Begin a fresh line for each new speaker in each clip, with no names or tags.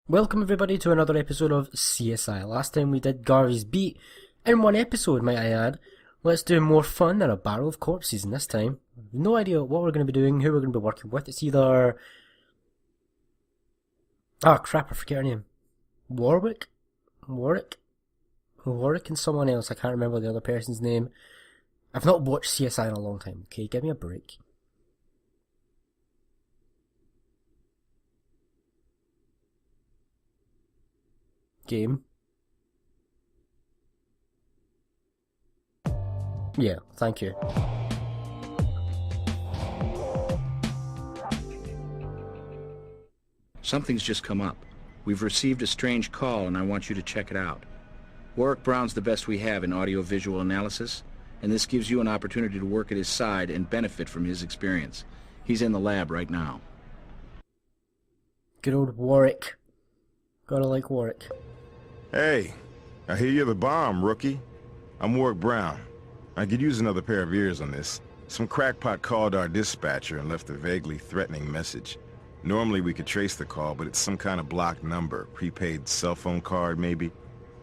Welcome everybody to another episode of CSI. Last time we did Garvey's Beat in one episode, might I add. Let's do more fun than a barrel of corpses, and this time, no idea what we're going to be doing, who we're going to be working with. It's either... Ah, crap, I forget her name. Warwick and someone else. I can't remember the other person's name. I've not watched CSI in a long time, okay? Give me a break. Game. Yeah, thank you.
Something's just come up. We've received a strange call and I want you to check it out. Warwick Brown's the best we have in audio-visual analysis, and this gives you an opportunity to work at his side and benefit from his experience. He's in the lab right now.
Good old Warwick. Gotta like Warwick.
Hey, I hear you're the bomb, rookie. I'm Warwick Brown. I could use another pair of ears on this. Some crackpot called our dispatcher and left a vaguely threatening message. Normally we could trace the call, but it's some kind of blocked number, prepaid cell phone card maybe.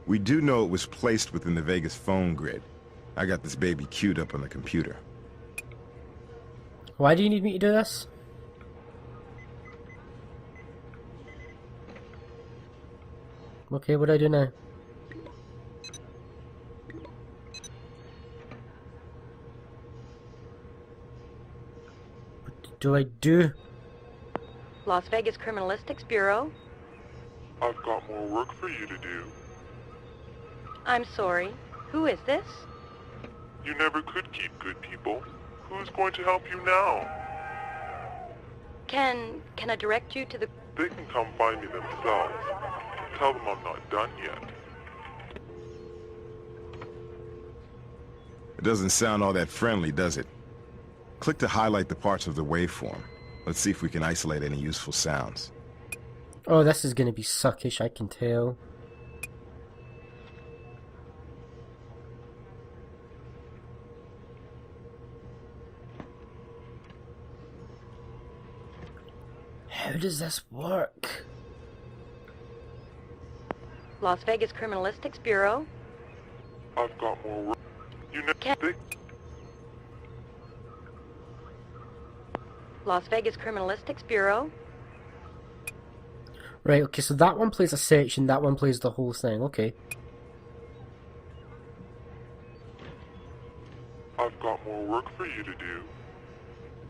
We do know it was placed within the Vegas phone grid. I got this baby queued up on the computer.
Why do you need me to do this? Okay, what do I do now? What do I do?
Las Vegas Criminalistics Bureau.
I've got more work for you to do.
I'm sorry. Who is this?
You never could keep good people. Who's going to help you now?
Can I direct you to the...
They can come find me themselves. Tell them I'm not done yet.
It doesn't sound all that friendly, does it? Click to highlight the parts of the waveform. Let's see if we can isolate any useful sounds.
Oh, this is gonna be suckish, I can tell. How does this work?
Las Vegas Criminalistics Bureau.
I've got more work. You never...
Las Vegas Criminalistics Bureau.
Right, okay, so that one plays a section, that one plays the whole thing, okay.
I've got more work for you to do.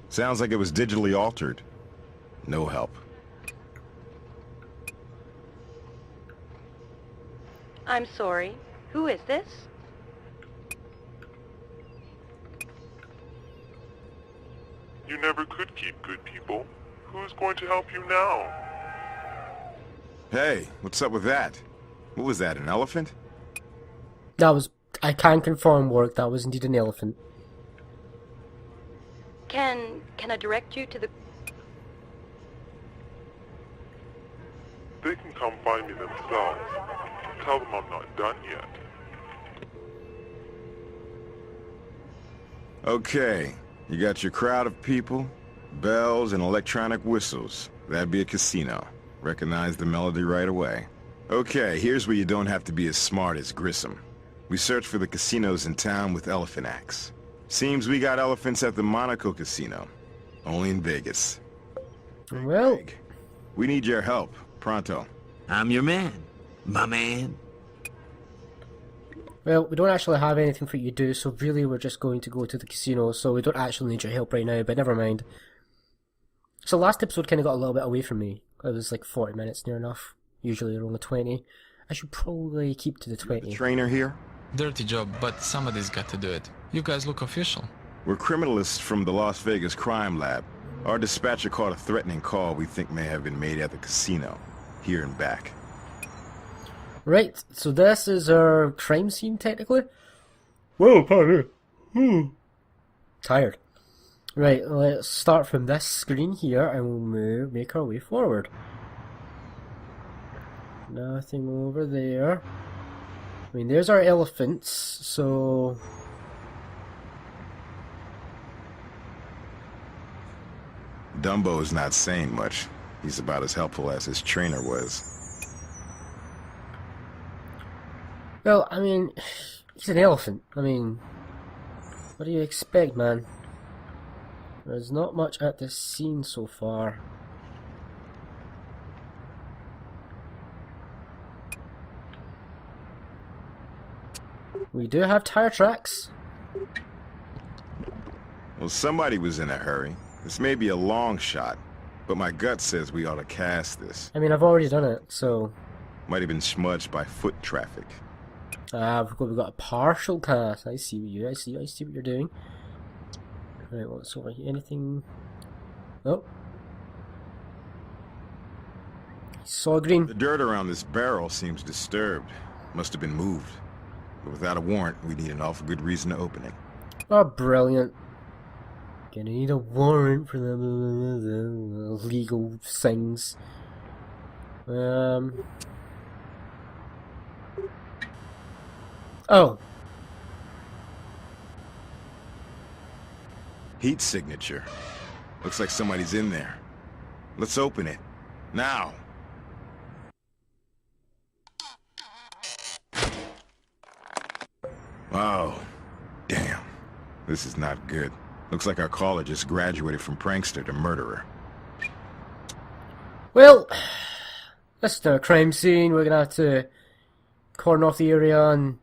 Sounds like it was digitally altered. No help.
I'm sorry. Who is this?
You never could keep good people. Who's going to help you now?
Hey, what's up with that? What was that, an elephant?
That was... I can confirm, Warwick, that was indeed an elephant.
Can I direct you to the...
They can come find me themselves. Tell them I'm not done yet.
Okay, you got your crowd of people, bells and electronic whistles. That'd be a casino. Recognize the melody right away. Okay, here's where you don't have to be as smart as Grissom. We search for the casinos in town with elephant acts. Seems we got elephants at the Monaco Casino. Only in Vegas.
Well...
We need your help. Pronto.
I'm your man. My man.
Well, we don't actually have anything for you to do, so really we're just going to go to the casino, so we don't actually need your help right now, but never mind. So last episode kind of got a little bit away from me. It was like 40 minutes near enough. Usually they're only 20. I should probably keep to the 20.
The trainer here?
Dirty job, but somebody's got to do it. You guys look official.
We're criminalists from the Las Vegas crime lab. Our dispatcher caught a threatening call we think may have been made at the casino. Here and back.
Right, so this is our crime scene, technically. Whoa, pardon me. Tired. Right, let's start from this screen here, and we'll make our way forward. Nothing over there. I mean, there's our elephants, so...
Dumbo's not saying much. He's about as helpful as his trainer was.
Well, I mean, he's an elephant. I mean, what do you expect, man? There's not much at this scene so far. We do have tire tracks.
Well, somebody was in a hurry. This may be a long shot, but my gut says we ought to cast this.
I mean, I've already done it, so...
Might have been smudged by foot traffic.
Ah, we've got a partial cast. I see I see what you're doing. Right, what's over here? Anything? Oh. Saw green.
The dirt around this barrel seems disturbed. Must have been moved. But without a warrant, we need an awful good reason to open it.
Oh, brilliant. Gonna need a warrant for the legal things. Oh.
Heat signature. Looks like somebody's in there. Let's open it. Now! Oh, damn. This is not good. Looks like our caller just graduated from prankster to murderer.
Well, this is a crime scene. We're gonna have to cordon off the area and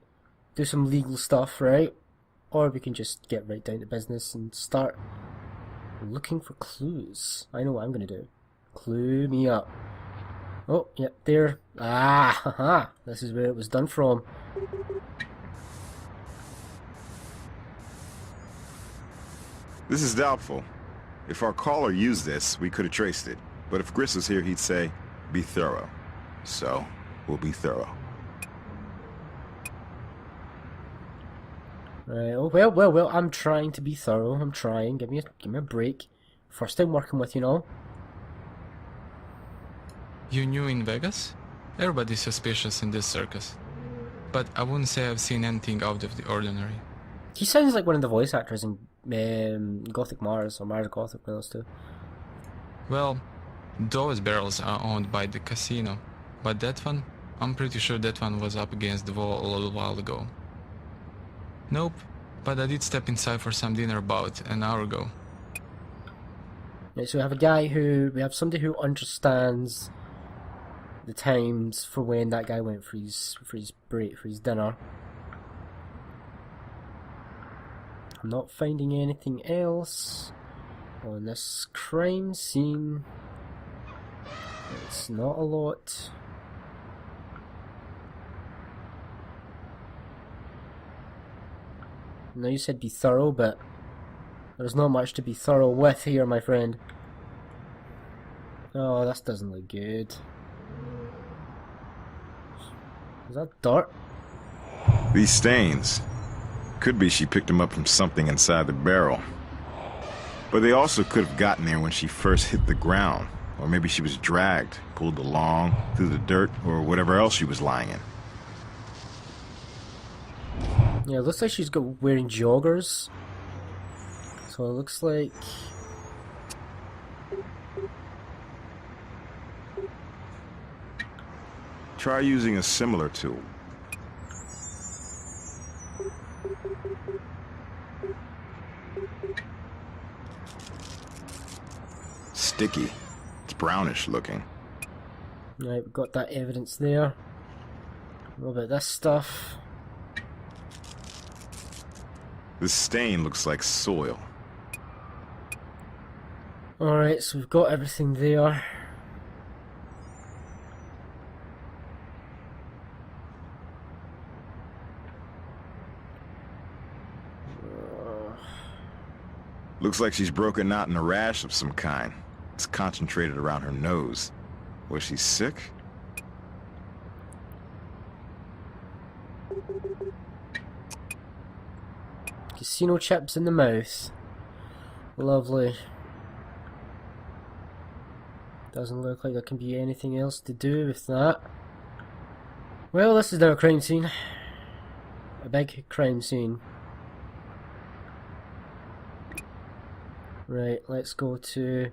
do some legal stuff, right? Or we can just get right down to business and start looking for clues. I know what I'm gonna do. Clue me up. Oh, yep, there. Ah, haha. This is where it was done from.
This is doubtful. If our caller used this, we could have traced it. But if Grissom was here, he'd say, be thorough. So, we'll be thorough.
Right, oh, well, I'm trying to be thorough. I'm trying. Give me a break. First time working with you now.
You new in Vegas? Everybody's suspicious in this circus. But I wouldn't say I've seen anything out of the ordinary.
He sounds like one of the voice actors in Gothic Mars, or Mars Gothic, one of those two.
Well, those barrels are owned by the casino. But that one, I'm pretty sure that one was up against the wall a little while ago. Nope, but I did step inside for some dinner about an hour ago.
Right, so we have somebody who understands the times for when that guy went for his break, for his dinner. I'm not finding anything else on this crime scene. It's not a lot. Now you said be thorough, but there's not much to be thorough with here, my friend. Oh, this doesn't look good. Is that dirt?
These stains. Could be she picked them up from something inside the barrel. But they also could have gotten there when she first hit the ground. Or maybe she was dragged, pulled along, through the dirt, or whatever else she was lying in.
Yeah, it looks like she's wearing joggers. So it looks like...
Try using a similar tool. Sticky. It's brownish looking.
Right, we've got that evidence there. What about this stuff?
This stain looks like soil.
Alright, so we've got everything there.
Looks like she's broken out in a rash of some kind. It's concentrated around her nose. Was she sick?
Casino chips in the mouth. Lovely. Doesn't look like there can be anything else to do with that. Well, this is now a crime scene. A big crime scene. Right, let's go to...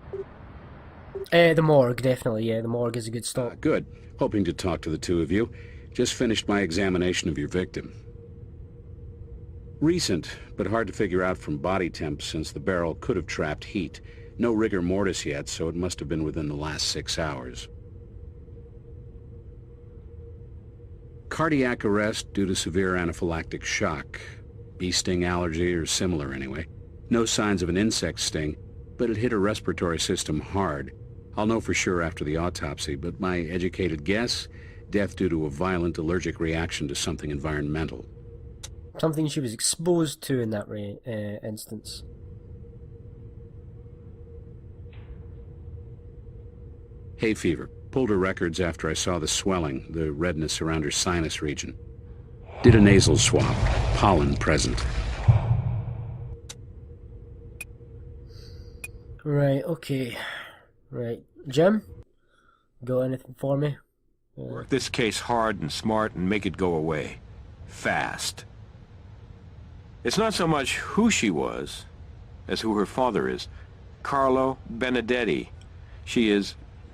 the morgue, definitely, yeah, the morgue is a good stop.
Good. Hoping to talk to the two of you.
Just finished my examination of your victim. Recent, but hard to figure out from body temp since the barrel could have trapped heat. No rigor mortis yet, so it must have been within the last 6 hours. Cardiac arrest due to severe anaphylactic shock. Bee sting allergy or similar anyway. No signs of an insect sting, but it hit her respiratory system hard. I'll know for sure after the autopsy, but my educated guess, death due to a violent allergic reaction to something environmental.
Something she was exposed to in that instance.
Hay fever. Pulled her records after I saw the swelling, the redness around her sinus region. Did a nasal swab. Pollen present.
Right, okay. Right. Jim? Got anything for me?
Work this case hard and smart and make it go away. Fast. It's not so much who she was, as who her father is. Carlo Benedetti. She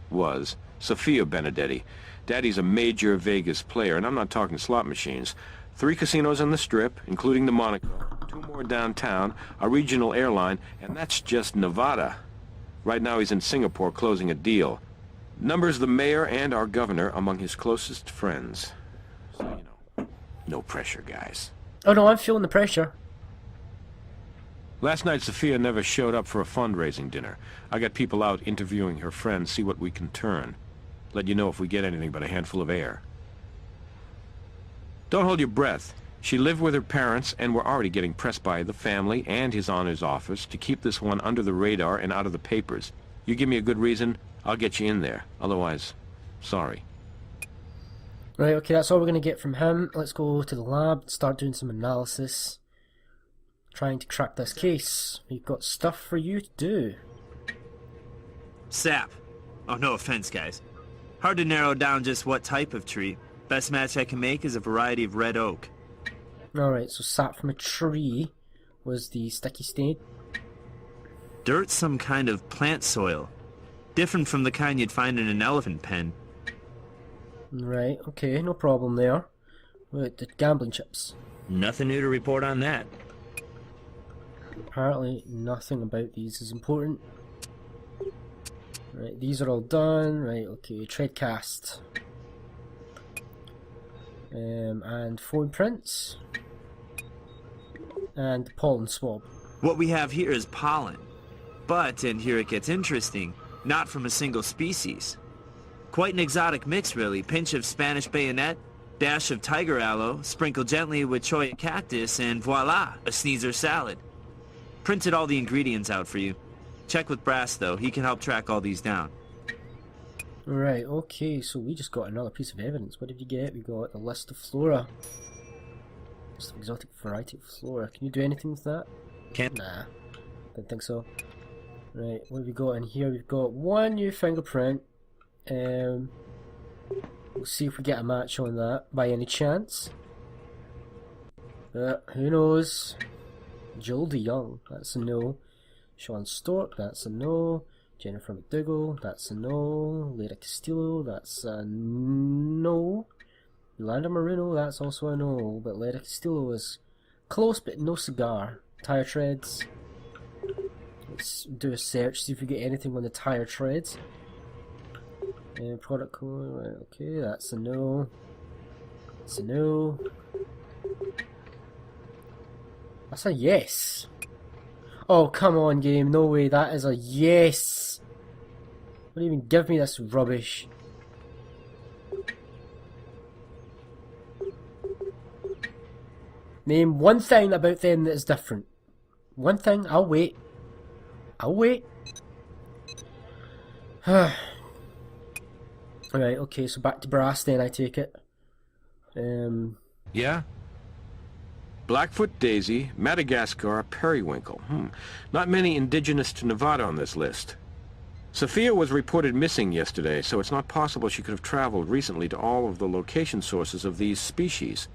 was Sophia Benedetti. Daddy's a major Vegas player, and I'm not talking slot machines. 3 casinos on the Strip, including the Monaco, 2 more downtown, a regional airline, and that's just Nevada. Right now he's in Singapore closing a deal. Numbers the mayor and our governor among his closest friends. So, you know, no pressure, guys.
Oh no, I'm feeling the pressure.
Last night, Sophia never showed up for a fundraising dinner. I got people out interviewing her friends, see what we can turn. Let you know if we get anything but a handful of air. Don't hold your breath. She lived with her parents, and we're already getting pressed by the family and his honor's office to keep this one under the radar and out of the papers. You give me a good reason, I'll get you in there. Otherwise, sorry.
Right, okay, that's all we're going to get from him. Let's go to the lab, start doing some analysis. Trying to crack this case. We've got stuff for you to do.
Sap. Oh, no offense, guys. Hard to narrow down just what type of tree. Best match I can make is a variety of red oak.
Alright, so sap from a tree was the sticky stain.
Dirt's some kind of plant soil. Different from the kind you'd find in an elephant pen.
Right, okay, no problem there. Right, the gambling chips.
Nothing new to report on that.
Apparently nothing about these is important. Right, these are all done. Right, okay, trade cast. And phone prints. And pollen swab.
What we have here is pollen. But, and here it gets interesting, not from a single species. Quite an exotic mix, really. Pinch of Spanish bayonet, dash of tiger aloe, sprinkled gently with cholla cactus, and voila, a sneezer salad. Printed all the ingredients out for you. Check with Brass, though. He can help track all these down.
Right, okay, so we just got another piece of evidence. What did you get? We got a list of flora. List of exotic variety of flora. Can you do anything with that?
Can't.
Nah, didn't think so. Right, what have we got in here? We've got one new fingerprint. We'll see if we get a match on that by any chance. Who knows? Joel DeYoung, that's a no. Sean Stork, that's a no. Jennifer McDougall, that's a no. Leda Castillo, that's a no. Yolanda Marino, that's also a no. But Leda Castillo is close, but no cigar. Tire treads. Let's do a search, see if we get anything on the tire treads. Product code, right, okay, that's a no. That's a no. That's a yes. Oh, come on, game. No way. That is a yes. Don't even give me this rubbish. Name one thing about them that is different. One thing. I'll wait. I'll wait. Alright, okay, so back to Brass then, I take it.
Yeah? Blackfoot daisy, Madagascar, periwinkle. Not many indigenous to Nevada on this list. Sophia was reported missing yesterday, so it's not possible she could have traveled recently to all of the location sources of these species.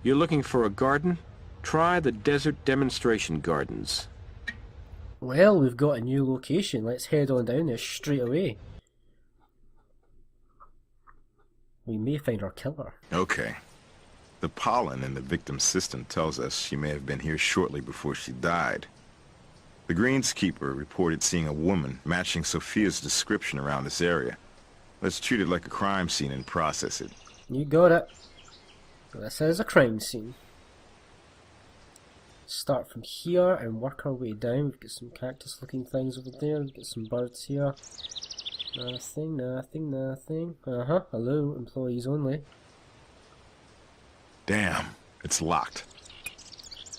You're looking for a garden? Try the Desert Demonstration Gardens.
Well, we've got a new location. Let's head on down there straight away. We may find our killer.
Okay. The pollen in the victim's system tells us she may have been here shortly before she died. The greenskeeper reported seeing a woman matching Sophia's description around this area. Let's treat it like a crime scene and process it.
You got it. This is a crime scene. Start from here and work our way down. We've got some cactus looking things over there. We've got some birds here. Nothing, nothing, nothing. Hello, employees only.
Damn, it's locked.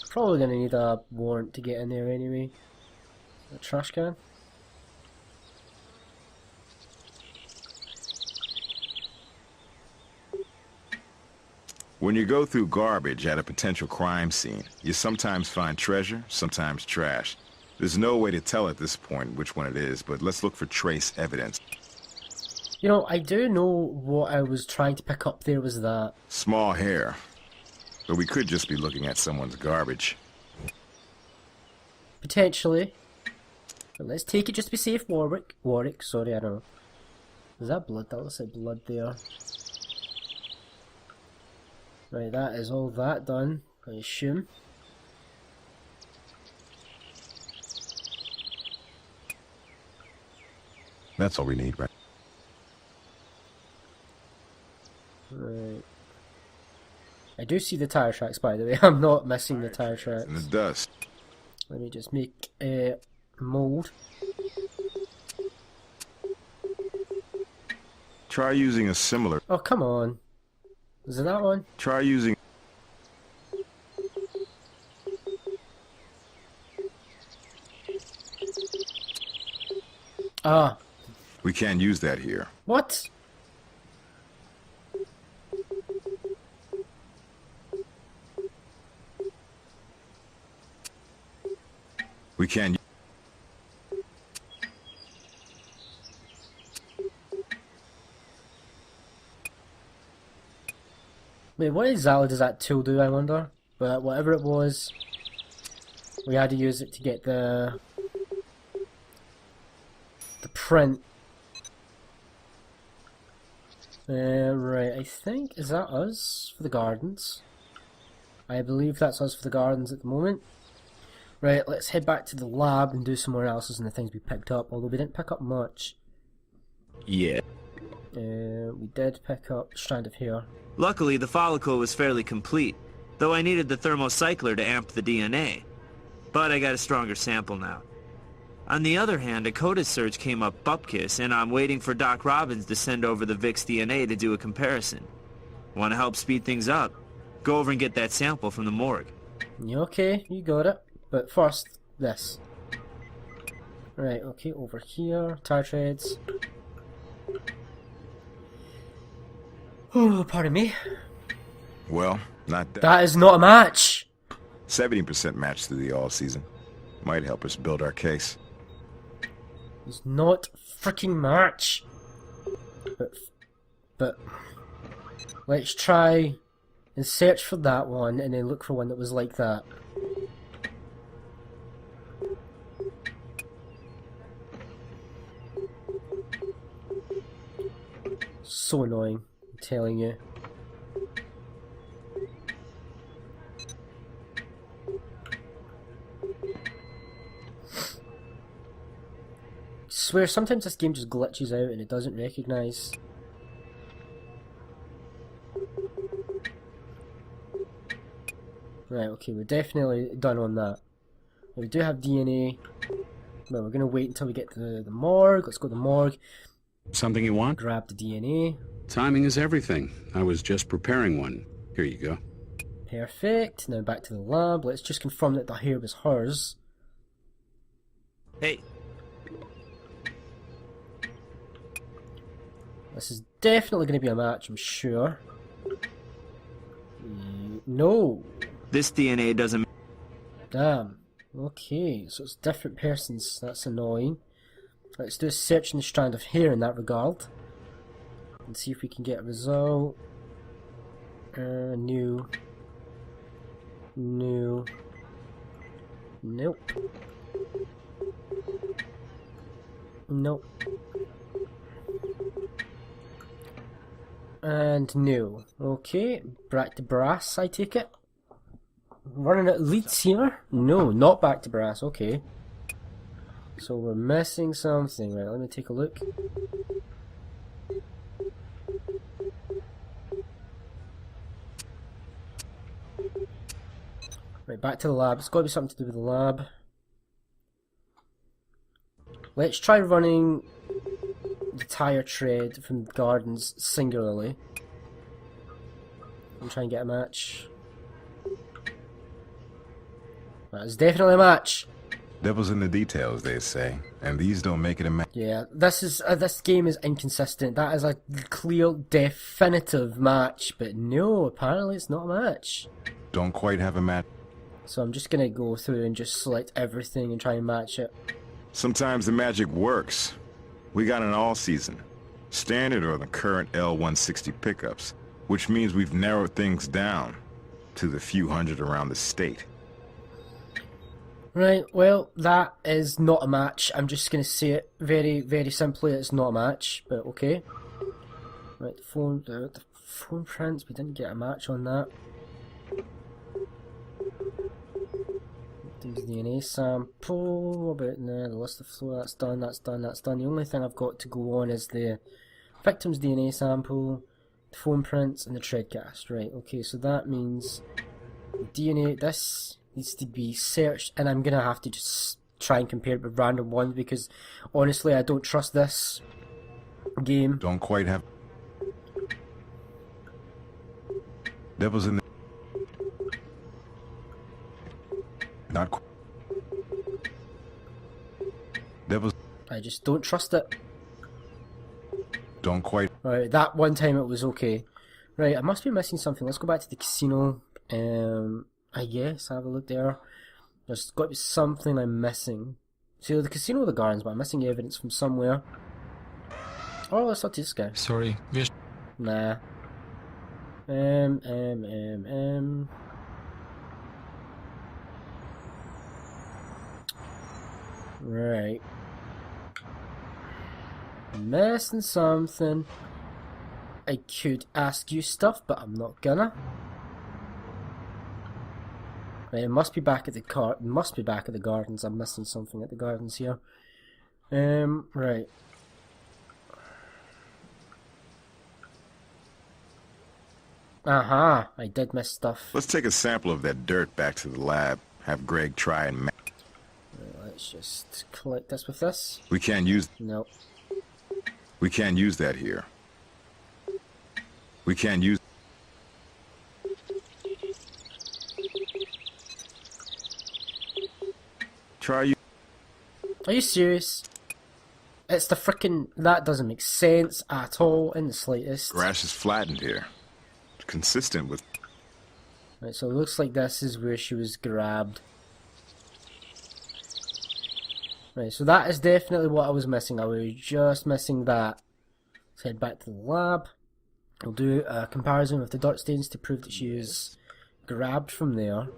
Probably gonna need a warrant to get in there anyway. A trash can.
When you go through garbage at a potential crime scene, you sometimes find treasure, sometimes trash. There's no way to tell at this point which one it is, but let's look for trace evidence.
You know, I do know what I was trying to pick up there was that.
Small hair. But we could just be looking at someone's garbage.
Potentially. But let's take it just to be safe, Warwick, sorry, I don't know. Is that blood? That looks like blood there. Right, that is all that done, I assume.
That's all we need, right?
Right. I do see the tire tracks, by the way. I'm not missing the tire tracks.
In the dust.
Let me just make a mold.
Try using a similar...
Oh, come on. Is it that one?
Try using...
Ah.
We can't use that here.
What?
We can't...
Wait, what exactly does that tool do, I wonder? But whatever it was, we had to use it to get the print. Right, I think, is that us for the gardens? I believe that's us for the gardens at the moment. Right, let's head back to the lab and do some more analysis on the things we picked up, although we didn't pick up much.
Yeah.
We did pick up a strand of hair.
Luckily, the follicle was fairly complete, though I needed the thermocycler to amp the DNA. But I got a stronger sample now. On the other hand, a CODIS search came up bupkis, and I'm waiting for Doc Robbins to send over the VIX DNA to do a comparison. Want to help speed things up? Go over and get that sample from the morgue.
Okay, you got it. But first, this. Right, okay, over here, tire treads. Oh, pardon me.
Well, not that.
That is not a match!
70% match through the all-season. Might help us build our case.
It's not freaking match! But let's try and search for that one and then look for one that was like that. So annoying, I'm telling you. I swear, sometimes this game just glitches out and it doesn't recognise. Right, okay, we're definitely done on that. We do have DNA. Well, we're gonna wait until we get to the morgue. Let's go to the morgue.
Something you want?
Grab the DNA.
Timing is everything. I was just preparing one. Here you go.
Perfect. Now back to the lab. Let's just confirm that the hair was hers.
Hey.
This is definitely going to be a match, I'm sure. No.
This DNA doesn't...
Damn. Okay, so it's different persons. That's annoying. Let's do a search in the strand of hair in that regard. And see if we can get a result. New. Nope. Nope. And no. Okay, back to brass, I take it. Running at leads here? No, not back to brass, okay. So we're missing something. Right, let me take a look. Right, back to the lab. It's got to be something to do with the lab. Let's try running the tire tread from the gardens singularly. I'm trying to get a match. That is definitely a match.
Devil's in the details, they say, and these don't make it a match.
Yeah, this game is inconsistent. That is a clear, definitive match, but no, apparently it's not a match.
Don't quite have a match.
So I'm just gonna go through and just select everything and try and match it.
Sometimes the magic works. We got an all-season, standard or the current L160 pickups, which means we've narrowed things down to the few hundred around the state.
Right, well, that is not a match. I'm just gonna say it very, very simply, it's not a match, but okay. Right, the phone prints, we didn't get a match on that. Victim's DNA sample, what about the list of flow, that's done, that's done, that's done. The only thing I've got to go on is the victim's DNA sample, the phone prints, and the tread cast. Right, okay, so that means DNA, this needs to be searched, and I'm gonna have to just try and compare it with random ones because honestly I don't trust this game.
Don't quite have. Devil's in the. Not quite. Devil's.
I just don't trust it.
Don't quite.
Right, that one time it was okay. Right, I must be missing something. Let's go back to the casino. I guess, have a look there. There's got to be something I'm missing. See, the casino or the gardens, but I'm missing evidence from somewhere. Oh, let's talk to this guy.
Sorry, wiesz...
Nah. Right. Missing something. I could ask you stuff, but I'm not gonna. Right, it must be back at the gardens. I'm missing something at the gardens here. Right. Aha, I did miss stuff.
Let's take a sample of that dirt back to the lab. Have Greg try and.
Right, let's just collect this with this.
We can't use.
Nope.
We can't use that here. We can't use. Try you.
Are you serious? It's the frickin'... That doesn't make sense at all in the slightest.
Grass is flattened here. Consistent with.
Right, so it looks like this is where she was grabbed. Right, so that is definitely what I was missing. I was just missing that. Let's head back to the lab. We'll do a comparison with the dirt stains to prove that she is grabbed from there.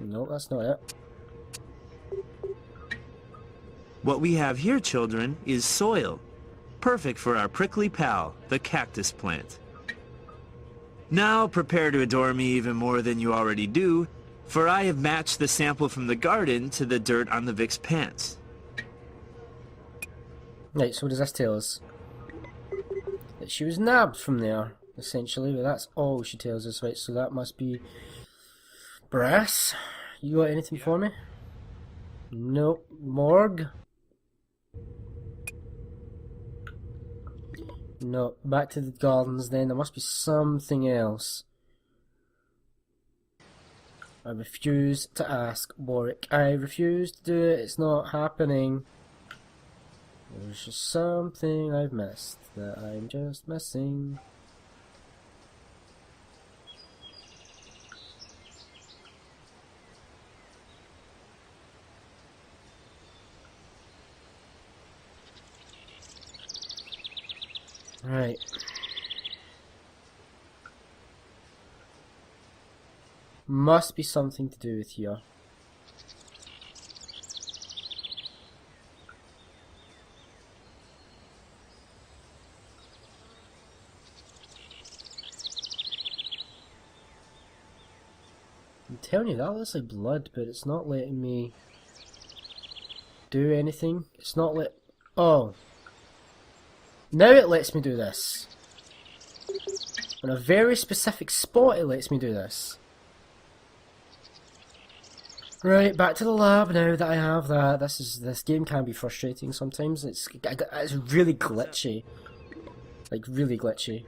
No, that's not it.
What we have here, children, is soil. Perfect for our prickly pal, the cactus plant. Now prepare to adore me even more than you already do, for I have matched the sample from the garden to the dirt on the Vic's pants.
Right, so what does this tell us? That she was nabbed from there, essentially, but that's all she tells us, right? So that must be... Brass? You got anything for me? Nope. Morgue? No, back to the gardens then. There must be something else. I refuse to ask Warwick. I refuse to do it. It's not happening. There's just something I've missed that I'm just missing. Right. Must be something to do with here. I'm telling you, that looks like blood, but it's not letting me do anything. It's not Oh. Now it lets me do this. On a very specific spot it lets me do this. Right, back to the lab now that I have that. This game can be frustrating sometimes. It's really glitchy. Like, really glitchy.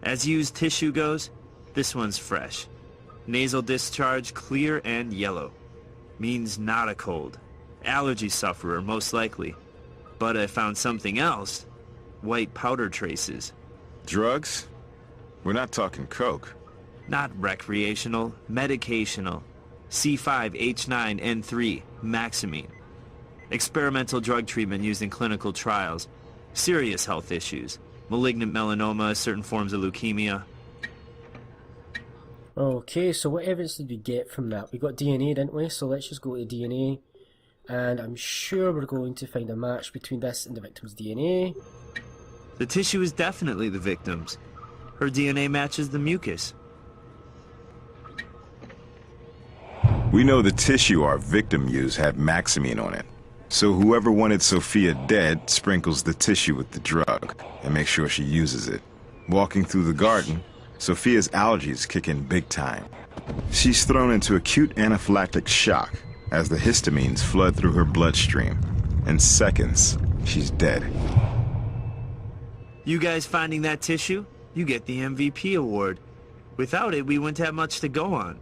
As used tissue goes, this one's fresh. Nasal discharge clear and yellow. Means not a cold. Allergy sufferer, most likely. But I found something else. White powder traces.
Drugs? We're not talking coke.
Not recreational, medicational. C5H9N3, Maximine. Experimental drug treatment used in clinical trials. Serious health issues. Malignant melanoma, certain forms of leukemia.
Okay, so what evidence did we get from that? We got DNA, didn't we? So let's just go to DNA. And I'm sure we're going to find a match between this and the victim's DNA.
The tissue is definitely the victim's. Her DNA matches the mucus.
We know the tissue our victim used had Maximine on it. So whoever wanted Sophia dead sprinkles the tissue with the drug and makes sure she uses it. Walking through the garden, Sophia's allergies kick in big time. She's thrown into acute anaphylactic shock as the histamines flood through her bloodstream. In seconds, she's dead.
You guys finding that tissue? You get the MVP award. Without it, we wouldn't have much to go on.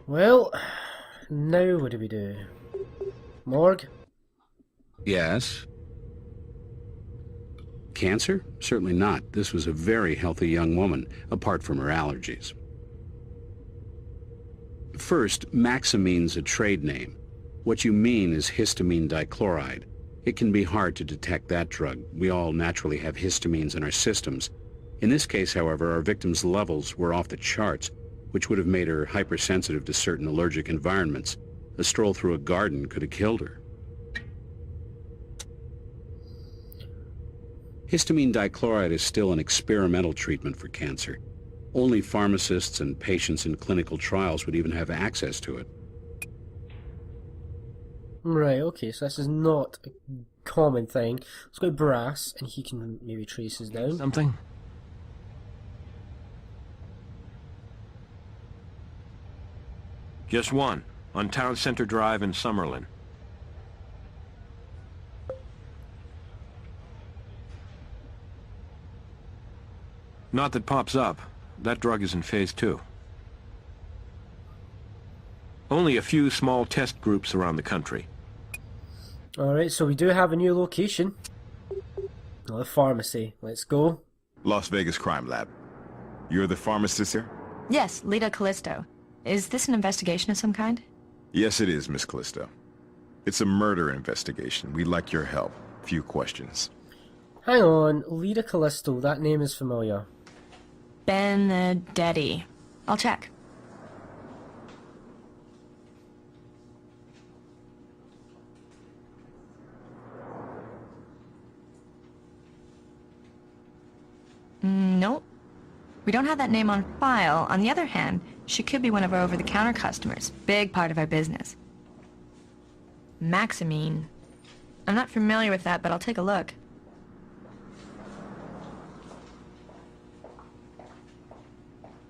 Well, now what do we do? Morgue?
Yes. Cancer? Certainly not. This was a very healthy young woman, apart from her allergies. First, Maximine's a trade name. What you mean is histamine dichloride. It can be hard to detect that drug. We all naturally have histamines in our systems. In this case, however, our victim's levels were off the charts, which would have made her hypersensitive to certain allergic environments. A stroll through a garden could have killed her. Histamine dichloride is still an experimental treatment for cancer. Only pharmacists and patients in clinical trials would even have access to it.
Right, okay, so this is not a common thing. Let's go to Brass, and he can maybe trace us down.
Something?
Just one, on Town Center Drive in Summerlin. Not that pops up. That drug is in phase 2. Only a few small test groups around the country.
Alright, so we do have a new location. The pharmacy. Let's go.
Las Vegas Crime Lab. You're the pharmacist here?
Yes, Lita Callisto. Is this an investigation of some kind?
Yes, it is, Miss Callisto. It's a murder investigation. We'd like your help. Few questions.
Hang on, Lita Callisto, that name is familiar.
Benedetti. I'll check. Nope. We don't have that name on file. On the other hand, she could be one of our over-the-counter customers. Big part of our business. Maximine. I'm not familiar with that, but I'll take a look.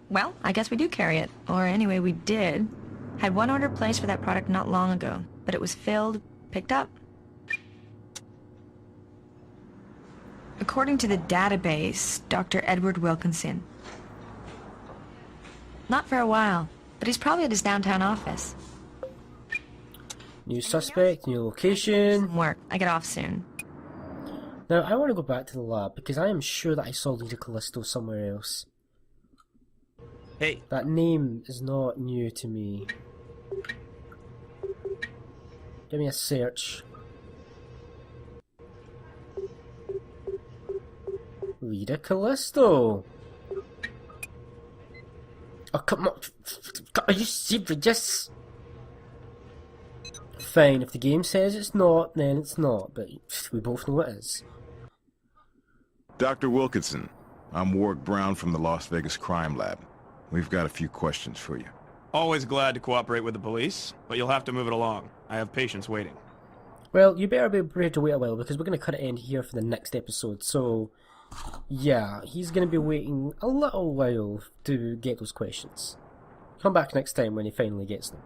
Well, I guess we do carry it. Or anyway, we did. Had one order placed for that product not long ago, but it was filled, picked up. According to the database, Dr. Edward Wilkinson. Not for a while, but he's probably at his downtown office.
New suspect, new location.
Some work. I get off soon.
Now, I want to go back to the lab, because I am sure that I saw Lita Callisto somewhere else.
Hey.
That name is not new to me. Give me a search. Lita Callisto. Oh, come on. Are you serious? Fine, if the game says it's not, then it's not, but we both know it is.
Dr. Wilkinson, I'm Warwick Brown from the Las Vegas Crime Lab. We've got a few questions for you.
Always glad to cooperate with the police, but you'll have to move it along. I have patients waiting.
Well, you better be prepared to wait a while, because we're going to cut it end here for the next episode. So, yeah, he's going to be waiting a little while to get those questions. Come back next time when he finally gets them.